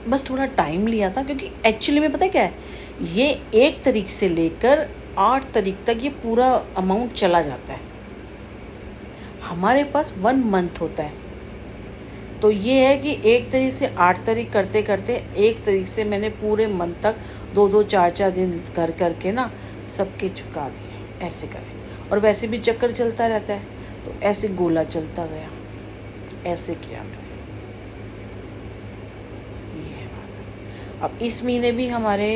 बस थोड़ा टाइम लिया था, क्योंकि एक्चुअली में पता है क्या है, ये 1 तारीख से लेकर 8 तारीख तक ये पूरा अमाउंट चला जाता है। हमारे पास 1 मंथ होता है। तो ये है कि 1 तारीख से 8 तारीख करते करते 1 तारीख से मैंने पूरे मंथ तक 2-2 4-4 दिन कर करके ना सबके चुका दिए। ऐसे करें, और वैसे भी चक्कर चलता रहता है, तो ऐसे गोला चलता गया, ऐसे किया मैंने। ये है बात। अब इस महीने भी हमारे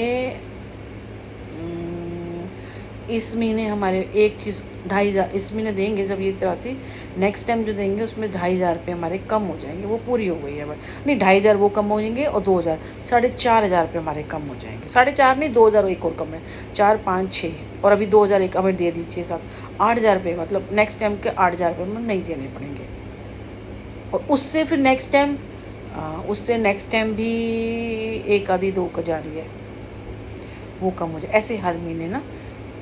इस महीने हमारे एक चीज़ 2,500 इस महीने देंगे जब ये 83, नेक्स्ट टाइम जो देंगे उसमें 2,500 रुपये हमारे कम हो जाएंगे। वो पूरी हो गई है नहीं, 2,500 वो कम हो जाएंगे, और 2,000 4,500 रुपये हमारे कम हो जाएंगे। 4,500 नहीं, 2,000 एक और कम है, 4 5 6, और अभी 2,000 एक हमें दे दी, 6 7 8,000 रुपये, मतलब नेक्स्ट टाइम के 8,000 रुपये में नहीं देने पड़ेंगे। और उससे फिर नेक्स्ट टाइम भी एक आधी 2 का जा रही है, वो कम हो जाए। ऐसे हर महीने ना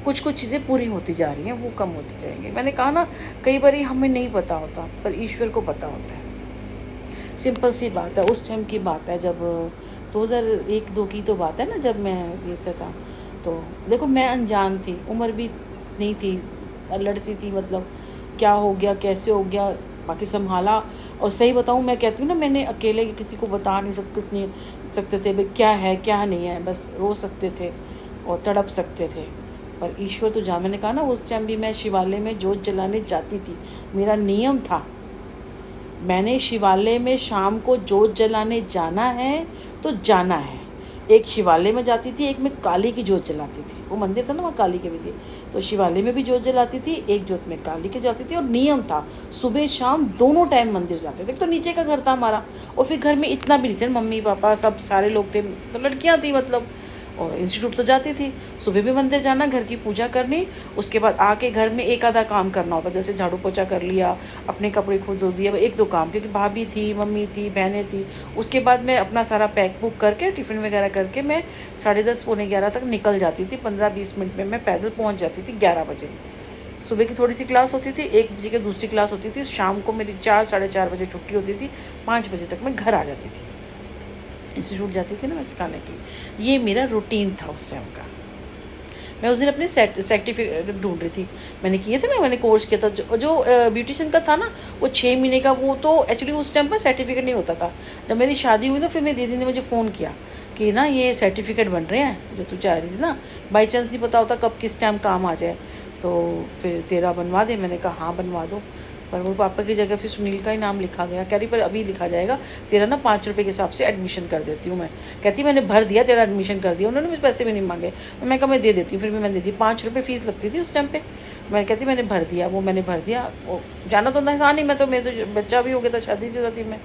कुछ कुछ चीज़ें पूरी होती जा रही हैं, वो कम होती जाएंगी। मैंने कहा ना, कई बार हमें नहीं पता होता, पर ईश्वर को पता होता है। सिंपल सी बात है, उस टाइम की बात है, जब 2001-2 की तो बात है ना, जब मैं ये था। तो देखो, मैं अनजान थी, उम्र भी नहीं थी, लड़सी थी, मतलब क्या हो गया, कैसे हो गया, बाकी संभाला। और सही बताऊँ, मैं कहती हूँ ना, मैंने अकेले किसी को बता नहीं सकते थे भाई क्या है क्या नहीं है, बस रो सकते थे और तड़प सकते थे। पर ईश्वर तो जहाँ, मैंने कहा ना, उस टाइम भी मैं शिवालय में जोत जलाने जाती थी, मेरा नियम था। मैंने शिवालय में शाम को जोत जलाने जाना है तो जाना है। एक शिवालय में जाती थी, एक में काली की जोत जलाती थी, वो मंदिर था ना, वहाँ काली की भी थी, तो शिवालय में भी जोत जलाती थी, एक जोत में काली की जाती थी। और नियम था, सुबह शाम दोनों टाइम मंदिर जाते थे। तो नीचे का घर था हमारा, और फिर घर में इतना भी नहीं थे, मम्मी पापा सब सारे लोग थे, तो लड़कियाँ थी मतलब, और इंस्टीट्यूट तो जाती थी। सुबह भी मंदिर जाना, घर की पूजा करनी, उसके बाद आके घर में एक आधा काम करना होता, जैसे झाड़ू पोछा कर लिया, अपने कपड़े खुद धो दिया, 1-2 काम, क्योंकि भाभी थी, मम्मी थी, बहनें थी। उसके बाद मैं अपना सारा पैक बुक करके, टिफ़िन वगैरह करके मैं 10:30 पौने 11 तक निकल जाती थी। 15-20 मिनट में मैं पैदल पहुँच जाती थी 11 बजे। सुबह की थोड़ी सी क्लास होती थी, 1 बजे की दूसरी क्लास होती थी, शाम को मेरी 4 साढ़े 4 बजे छुट्टी होती थी, 5 बजे तक मैं घर आ जाती थी। इंस्टीट्यूट जाती थी ना मैं सिखाने के लिए। ये मेरा रूटीन था उस टाइम का। मैं उस दिन अपने सर्टिफिकेट ढूंढ रही थी, मैंने किए थे ना, मैंने कोर्स किया था जो ब्यूटिशियन का था ना, वो 6 महीने का। वो तो एक्चुअली उस टाइम पर सर्टिफिकेट नहीं होता था। जब मेरी शादी हुई तो फिर मेरी दीदी ने मुझे फ़ोन किया कि ना ये सर्टिफिकेट बन रहे हैं जो तू चाह रही थी ना, बाई चांस नहीं पता होता कब किस टाइम काम आ जाए, तो फिर तेरा बनवा दे। मैंने कहा हाँ बनवा दो, पर वो पापा की जगह फिर सुनील का ही नाम लिखा गया। कह रही पर अभी लिखा जाएगा, तेरा ना 5 रुपये के हिसाब से एडमिशन कर देती हूँ मैं। कहती मैंने भर दिया, तेरा एडमिशन कर दिया, उन्होंने मुझे पैसे भी नहीं मांगे। मैं कहा मैं दे देती हूँ, फिर भी मैंने दे दी। 5 रुपये फीस लगती थी उस टाइम पे। मैं कहती मैंने भर दिया, वो मैंने भर दिया। वो जाना तो था नहीं, मैं तो बच्चा भी हो गया था, शादी से थी मैं।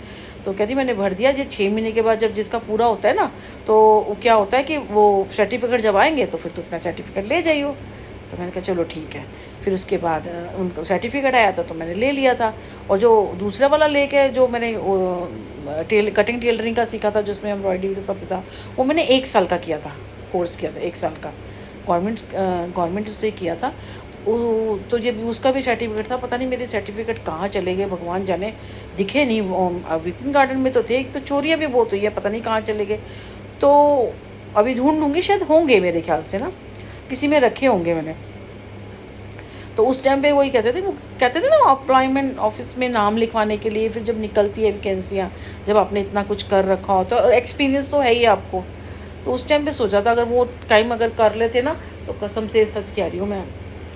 तो कहती मैंने भर दिया। ये 6 महीने के बाद जब जिसका पूरा होता है ना, तो क्या होता है कि वो सर्टिफिकेट जब आएंगे तो फिर तो अपना सर्टिफिकेट ले जाइयो। तो मैंने कहा चलो ठीक है। फिर उसके बाद उनका सर्टिफिकेट आया था तो मैंने ले लिया था। और जो दूसरा वाला लेके जो मैंने कटिंग टेलरिंग का सीखा था, जिसमें एम्ब्रॉयडरी का सब था, वो मैंने 1 साल का किया था, कोर्स किया था 1 साल का, गवर्नमेंट उससे किया था। तो जब उसका भी सर्टिफिकेट था, पता नहीं मेरे सर्टिफिकेट कहाँ चले गए, भगवान जाने, दिखे नहीं। विपिन गार्डन में तो थे, एक तो चोरियाँ भी बहुत हुई है, पता नहीं कहाँ चले गए। तो अभी ढूंढूंगी, शायद होंगे मेरे ख्याल से ना, किसी में रखे होंगे मैंने। तो उस टाइम पे वही वो कहते थे ना, एम्प्लॉयमेंट ऑफिस में नाम लिखवाने के लिए, फिर जब निकलती है वैकेंसियाँ, जब आपने इतना कुछ कर रखा होता है और एक्सपीरियंस तो है ही आपको, तो उस टाइम पे सोचा था अगर वो टाइम अगर कर लेते ना, तो कसम से सच कह रही हूँ मैं,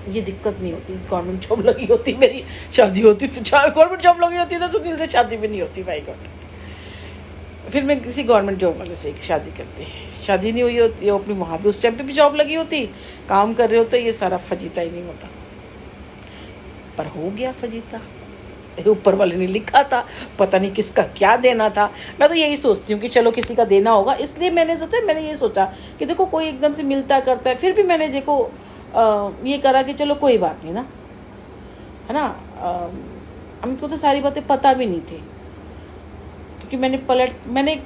ये दिक्कत नहीं होती। गवर्नमेंट जॉब लगी होती, मेरी शादी होती, गवर्नमेंट जॉब लगी होती तो सुनील से शादी भी नहीं होती भाई गॉड। फिर मैं किसी गवर्नमेंट जॉब वाले से शादी करती, शादी नहीं हुई होती, अपनी वहाँ भी उस टाइम पे भी जॉब लगी होती, काम कर रहे होते, ये सारा फजीता ही नहीं होता। पर हो गया फजीता, ऊपर वाले ने लिखा था, पता नहीं किसका क्या देना था। मैं तो यही सोचती हूँ कि चलो किसी का देना होगा, इसलिए मैंने ये सोचा कि देखो कोई एकदम से मिलता करता है। फिर भी मैंने देखो ये करा कि चलो कोई बात नहीं ना, है ना। हमको तो सारी बातें पता भी नहीं थी, क्योंकि मैंने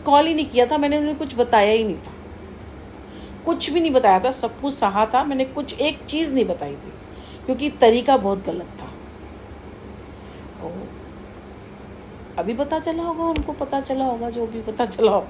कॉल ही नहीं किया था, मैंने उन्हें कुछ बताया ही नहीं था, कुछ भी नहीं बताया था, सब कुछ सहा था। मैंने कुछ एक चीज़ नहीं बताई थी, क्योंकि तरीका बहुत गलत था। अभी पता चला होगा, उनको पता चला होगा, जो भी पता चला होगा।